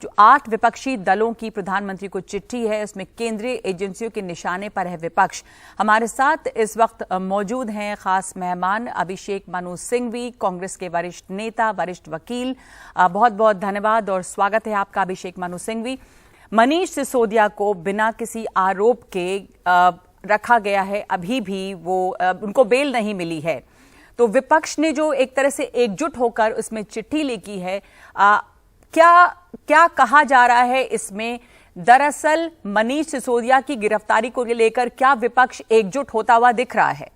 जो 8 विपक्षी दलों की प्रधानमंत्री को चिट्ठी है, उसमें केंद्रीय एजेंसियों के निशाने पर है विपक्ष। हमारे साथ इस वक्त मौजूद हैं खास मेहमान अभिषेक मनु सिंघवी, कांग्रेस के वरिष्ठ नेता, वरिष्ठ वकील। बहुत बहुत धन्यवाद और स्वागत है आपका अभिषेक मनु सिंघवी। मनीष सिसोदिया को बिना किसी आरोप के रखा गया है, अभी भी उनको बेल नहीं मिली है। तो विपक्ष ने जो एक तरह से एकजुट होकर उसमें चिट्ठी लिखी है, क्या कहा जा रहा है इसमें? दरअसल मनीष सिसोदिया की गिरफ्तारी को लेकर क्या विपक्ष एकजुट होता हुआ दिख रहा है?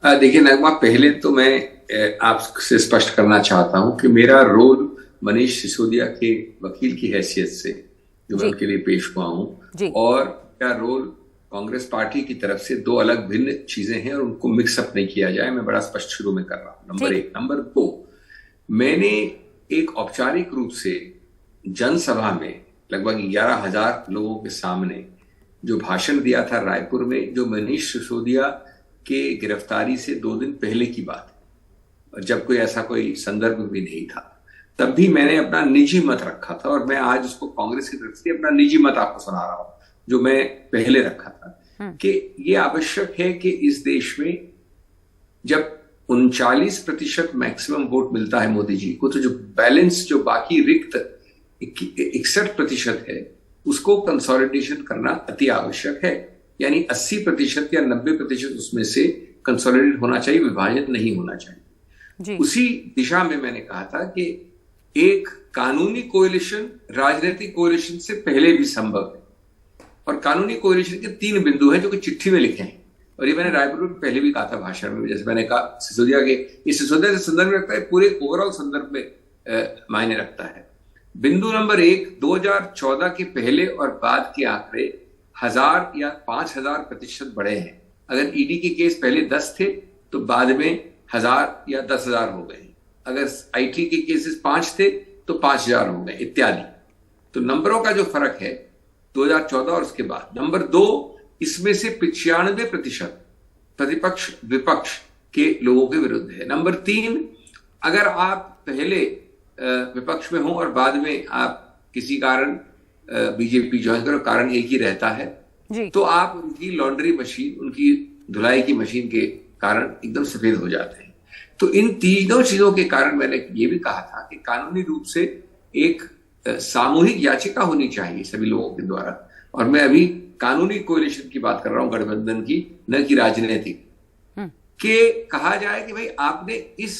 देखिए नगमा, पहले तो मैं आपसे स्पष्ट करना चाहता हूं कि मेरा रोल मनीष सिसोदिया के वकील की हैसियत से जो मैं उनके लिए पेश हुआ हूं, और क्या रोल कांग्रेस पार्टी की तरफ से, दो अलग भिन्न चीजें हैं और उनको मिक्सअप नहीं किया जाए। मैं बड़ा स्पष्ट शुरू में कर रहा हूं। नंबर 1। नंबर 2, मैंने एक औपचारिक रूप से जनसभा में लगभग 11,000 लोगों के सामने जो भाषण दिया था रायपुर में, जो मनीष सिसोदिया के गिरफ्तारी से 2 दिन पहले की बात है, और जब कोई ऐसा कोई संदर्भ भी नहीं था, तब भी मैंने अपना निजी मत रखा था। और मैं आज उसको कांग्रेस की तरफ से अपना निजी मत आपको सुना रहा हूं, जो मैं पहले रखा था, कि ये आवश्यक है कि इस देश में जब 39% मैक्सिमम वोट मिलता है मोदी जी को, तो जो बैलेंस, जो बाकी रिक्त 61% है, उसको कंसोलिडेशन करना अति आवश्यक है। यानी 80% या 90% उसमें से कंसोलिडेट होना चाहिए, विभाजन नहीं होना चाहिए। उसी दिशा में मैंने कहा था कि एक कानूनी कोएलिशन राजनीतिक कोएलिशन से पहले भी संभव है, और कानूनी कोएलिशन के 3 बिंदु हैं जो कि चिट्ठी में लिखे हैं, और ये मैंने रायपुर में पहले भी कहा था भाषण में। जैसे मैंने कहा, सिसोदिया के, ये सिसोदिया से संदर्भ में रखता है, पूरे ओवरऑल संदर्भ में मायने रखता है। बिंदु नंबर 1, 2014 के पहले और बाद के आंकड़े 1000 या 5000% बढ़े हैं। अगर ईडी के केस पहले 10 थे तो बाद में 1000 या 10,000 हो गए। अगर आईटी के केसेस 5 थे तो 5000 हो गए, इत्यादि। तो नंबरों का जो फर्क है 2014 और उसके बाद। नंबर 2, इसमें से 95% प्रतिपक्ष विपक्ष के लोगों के विरुद्ध है। नंबर 3, अगर आप पहले विपक्ष में हो और बाद में आप किसी कारण बीजेपी ज्वाइन करो, कारण एक ही रहता है, तो आप उनकी लॉन्ड्री मशीन, उनकी धुलाई की मशीन के कारण एकदम सफेद हो जाते हैं। तो इन तीनों चीजों के कारण मैंने ये भी कहा था कि कानूनी रूप से एक सामूहिक याचिका होनी चाहिए सभी लोगों के द्वारा, और मैं अभी कानूनी कोएलिशन की बात कर रहा हूं, गठबंधन की, न कि राजनीतिक। के कहा जाए कि भाई आपने इस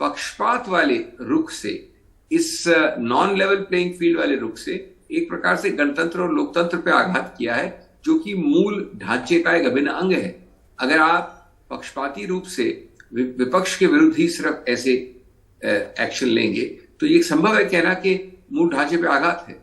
पक्षपात वाले रुख से, इस नॉन लेवल प्लेइंग फील्ड वाले रुख से एक प्रकार से गणतंत्र और लोकतंत्र पे आघात किया है, जो कि मूल ढांचे का एक अभिन्न अंग है। अगर आप पक्षपाती रूप से विपक्ष के विरुद्ध ही सिर्फ ऐसे एक्शन लेंगे, तो ये संभव है कहना कि मूल ढांचे पे आघात है।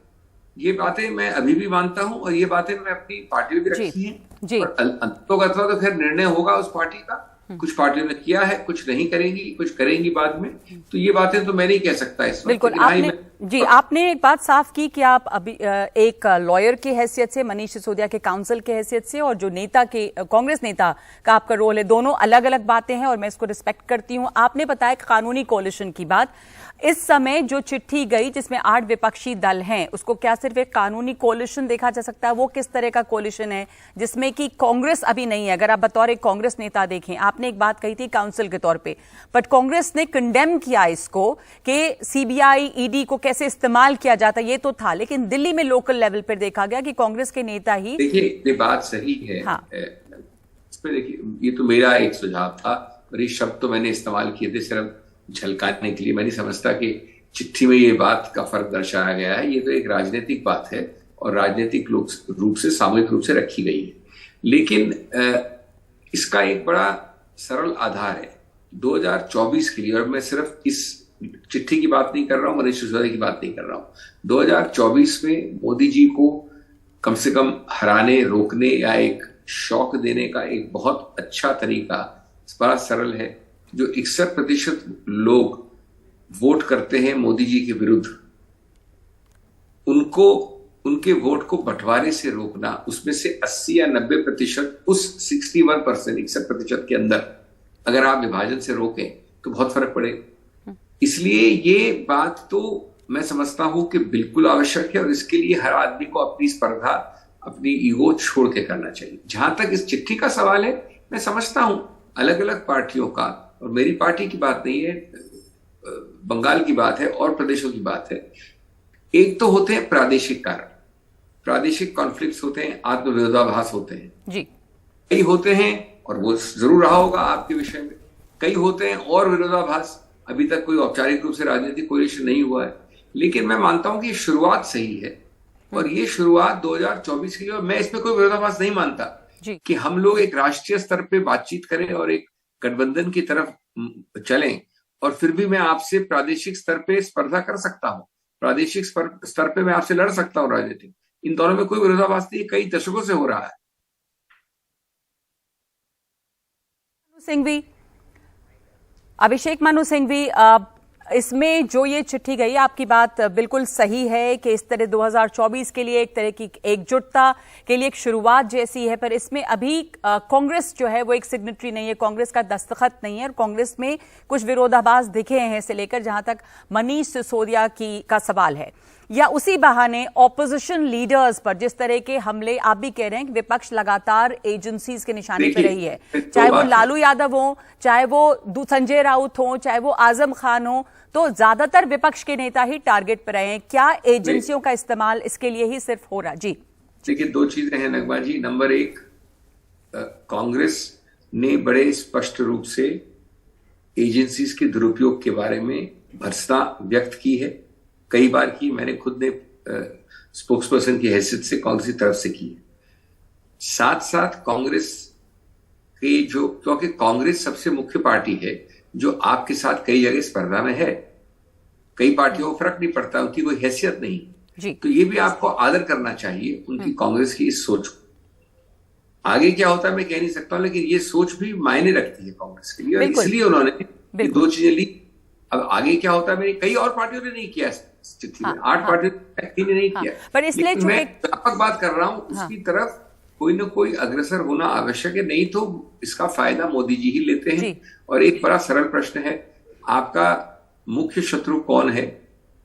ये बातें मैं अभी भी मानता हूं, और ये बातें मैं अपनी पार्टी में भी रखी हैं। और अंततः तो फिर निर्णय होगा उस पार्टी का। कुछ पार्टियों ने किया है, कुछ नहीं करेंगी, कुछ करेंगी बाद में। तो ये बातें तो मैं नहीं कह सकता इस वक्त। बिल्कुल, आपने एक बात साफ की कि आप अभी एक लॉयर की हैसियत से, मनीष सिसोदिया के काउंसिल की हैसियत से, और जो नेता के, कांग्रेस नेता का आपका रोल है, दोनों अलग अलग बातें हैं और मैं इसको रिस्पेक्ट करती हूं। आपने बताया कानूनी कोलिशन की बात। इस समय जो चिट्ठी गई जिसमें 8 विपक्षी दल हैं, उसको क्या सिर्फ एक कानूनी कोलिशन देखा जा सकता है? वो किस तरह का कोलिशन है जिसमें कि कांग्रेस अभी नहीं है? अगर आप बतौर एक कांग्रेस नेता देखें, आपने एक बात कही थी काउंसिल के तौर पे, बट कांग्रेस ने कंडेम किया इसको कि सीबीआई, ईडी को कैसे इस्तेमाल किया जाता, ये तो था, लेकिन दिल्ली में लोकल लेवल पर देखा गया कि कांग्रेस के नेता ही। देखिए, ये बात सही है। हाँ। इस पर देखिए, ये तो मेरा एक सुझाव था, और ये शब्द तो मैंने इस्तेमाल किए थे सिर्फ झलकाने के लिए। मैं नहीं समझता कि चिट्ठी में ये बात का फर्क दर्शाया गया है। ये तो एक राजनीतिक बात है और राजनीतिक रूप से, सामूहिक रूप से रखी गई है। लेकिन इसका एक बड़ा सरल आधार है 2024 के लिए, और मैं सिर्फ इस चिट्ठी की बात नहीं कर रहा हूं, मनीष सिसोदिया की बात नहीं कर रहा हूं। 2024 में मोदी जी को कम से कम हराने, रोकने या एक शॉक देने का एक बहुत अच्छा तरीका बड़ा सरल है। जो 61% लोग वोट करते हैं मोदी जी के विरुद्ध, उनको, उनके वोट को बंटवारे से रोकना, उसमें से 80 या 90% उस 61% के अंदर अगर आप विभाजन से रोकें तो बहुत फर्क पड़ेगा। इसलिए ये बात तो मैं समझता हूं कि बिल्कुल आवश्यक है और इसके लिए हर आदमी को अपनी स्पर्धा, अपनी ईगो छोड़ के करना चाहिए। जहां तक इस चिट्ठी का सवाल है, मैं समझता हूं अलग अलग पार्टियों का, और मेरी पार्टी की बात नहीं है, बंगाल की बात है और प्रदेशों की बात है। एक तो होते हैं प्रादेशिक कारण, प्रादेशिक कॉन्फ्लिक्ट्स होते हैं, आत्मविरोधाभास होते हैं जी। कई होते हैं, और वो जरूर रहा होगा आपके विषय में, कई होते हैं और विरोधाभास। अभी तक कोई औपचारिक रूप से राजनीतिक कोलिशन नहीं हुआ है, लेकिन मैं मानता हूं कि शुरुआत सही है और ये शुरुआत 2024 की, और मैं इसमें कोई विरोधाभास नहीं मानता कि हम लोग एक राष्ट्रीय स्तर पे बातचीत करें और एक गठबंधन की तरफ चलें, और फिर भी मैं आपसे प्रादेशिक स्तर पे स्पर्धा कर सकता हूं, प्रादेशिक स्तर पे मैं आपसे लड़ सकता हूं राजनीति। इन दोनों में कोई विरोधाभास नहीं, कई दशकों से हो रहा है। सिंघवी, अभिषेक मनु सिंघवी, इसमें जो ये चिट्ठी गई, आपकी बात बिल्कुल सही है कि इस तरह 2024 के लिए एक तरह की एकजुटता के लिए एक शुरुआत जैसी है, पर इसमें अभी कांग्रेस जो है वो एक सिग्नेटरी नहीं है, कांग्रेस का दस्तखत नहीं है, और कांग्रेस में कुछ विरोधाभास दिखे हैं इसे लेकर, जहां तक मनीष सिसोदिया का सवाल है, या उसी बहाने ऑपोजिशन लीडर्स पर जिस तरह के हमले आप भी कह रहे हैं कि विपक्ष लगातार एजेंसीज के निशाने पर रही है, चाहे वो लालू यादव हो, चाहे वो संजय राउत हो, चाहे वो आजम खान हो, तो ज्यादातर विपक्ष के नेता ही टारगेट पर रहे हैं। क्या एजेंसियों का इस्तेमाल इसके लिए ही सिर्फ हो रहा? जी देखिए, दो चीजें हैं नगमा जी। नंबर एक, कांग्रेस ने बड़े स्पष्ट रूप से एजेंसीज के दुरुपयोग के बारे में भर्त्सना व्यक्त की है, कई बार की, मैंने खुद ने स्पोक्स पर्सन की हैसियत से कांग्रेस की तरफ से की है। साथ साथ कांग्रेस के जो, क्योंकि कांग्रेस सबसे मुख्य पार्टी है जो आपके साथ कई जगह स्पर्धा में है, कई पार्टियों को फर्क नहीं पड़ता, उनकी कोई हैसियत नहीं जी। तो ये भी आपको आदर करना चाहिए उनकी, कांग्रेस की इस सोच को। आगे क्या होता है मैं कह नहीं सकता, लेकिन ये सोच भी मायने रखती है कांग्रेस के लिए, और इसलिए उन्होंने दो चीजें ली। अब आगे क्या होता है, मेरी कई और पार्टियों ने नहीं किया स्थिति में, 8 पार्टियों ने नहीं किया, पर इसलिए मैं व्यापक बात कर रहा हूं, उसकी तरफ कोई ना कोई अग्रसर होना आवश्यक है, नहीं तो इसका फायदा मोदी जी ही लेते हैं। और एक बड़ा सरल प्रश्न है, आपका मुख्य शत्रु कौन है?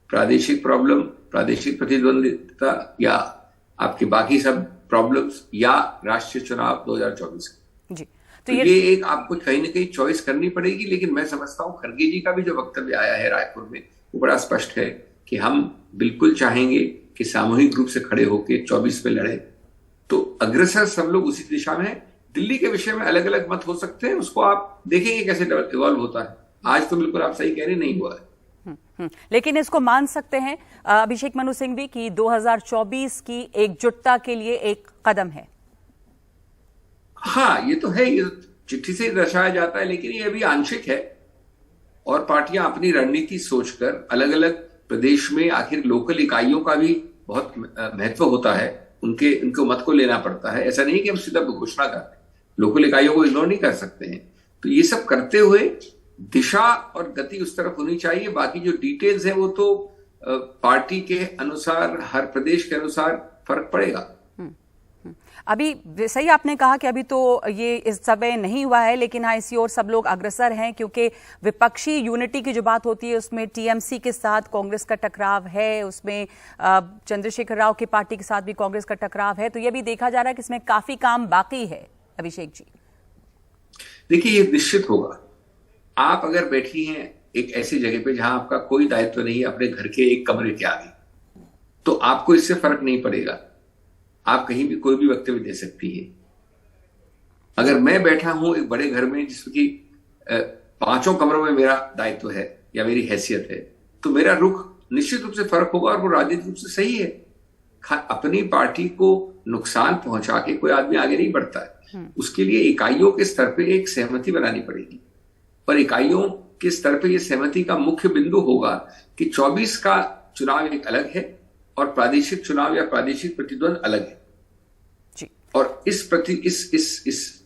प्रादेशिक प्रॉब्लम, प्रादेशिक प्रतिद्वंदिता, या आपके बाकी सब प्रॉब्लम्स, या राष्ट्रीय चुनाव 2024 जी। तो ये एक आपको कहीं ना कहीं चॉइस करनी पड़ेगी। लेकिन मैं समझता हूं खड़गे जी का भी जो वक्तव्य आया है रायपुर में, वो बड़ा स्पष्ट है कि हम बिल्कुल चाहेंगे कि सामूहिक रूप से खड़े होकर 24 में लड़े, तो अग्रसर सब लोग उसी दिशा में है। दिल्ली के विषय में अलग अलग मत हो सकते हैं, उसको आप देखेंगे कैसे इवॉल्व होता है। आज तो बिल्कुल आप सही कह रहे, नहीं हुआ है। लेकिन इसको मान सकते हैं अभिषेक मनु सिंघवी की 2024 की एकजुटता के लिए एक कदम है। हाँ, ये तो है, ये चिट्ठी से दर्शाया जाता है, लेकिन ये अभी आंशिक है, और पार्टियां अपनी रणनीति सोचकर अलग अलग प्रदेश में, आखिर लोकल इकाइयों का भी बहुत महत्व होता है, उनके मत को लेना पड़ता है। ऐसा नहीं कि हम सीधा घोषणा करते हैं, लोकल इकाइयों को इग्नोर नहीं कर सकते हैं। तो ये सब करते हुए दिशा और गति उस तरफ होनी चाहिए। बाकी जो डिटेल्स है वो तो पार्टी के अनुसार, हर प्रदेश के अनुसार फर्क पड़ेगा। अभी सही आपने कहा कि अभी तो ये इस समय नहीं हुआ है, लेकिन हाँ, इसी ओर सब लोग अग्रसर हैं, क्योंकि विपक्षी यूनिटी की जो बात होती है उसमें टीएमसी के साथ कांग्रेस का टकराव है, उसमें चंद्रशेखर राव की पार्टी के साथ भी कांग्रेस का टकराव है, तो ये भी देखा जा रहा है कि इसमें काफी काम बाकी है। अभिषेक जी देखिए, ये निश्चित होगा। आप अगर बैठी हैं एक ऐसी जगह पे जहां आपका कोई दायित्व नहीं है, अपने घर के एक कमरे के आगे, तो आपको इससे फर्क नहीं पड़ेगा, आप कहीं भी कोई भी वक्तव्य दे सकती है। अगर मैं बैठा हूं एक बड़े घर में जिसकी 5 कमरों में मेरा दायित्व है या मेरी हैसियत है, तो मेरा रुख निश्चित रूप से फर्क होगा, और वो राजनीतिक रूप से सही है। अपनी पार्टी को नुकसान पहुंचा के कोई आदमी आगे नहीं बढ़ता है। उसके लिए इकाइयों के स्तर पे एक सहमति बनानी पड़ेगी, और इकाइयों के स्तर पे ये सहमति का मुख्य बिंदु होगा कि 24 का चुनाव एक अलग है और प्रादेशिक चुनाव या प्रादेशिक प्रतिद्वंद अलग है जी। और इस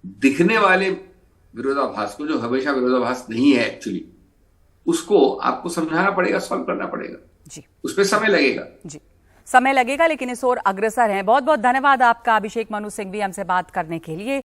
दिखने वाले विरोधाभास को, जो हमेशा विरोधाभास नहीं है एक्चुअली, उसको आपको समझाना पड़ेगा, सॉल्व करना पड़ेगा जी। उसमें समय लगेगा जी, समय लगेगा, लेकिन इस ओर अग्रसर हैं। बहुत बहुत धन्यवाद आपका अभिषेक मनु सिंघवी हमसे बात करने के लिए।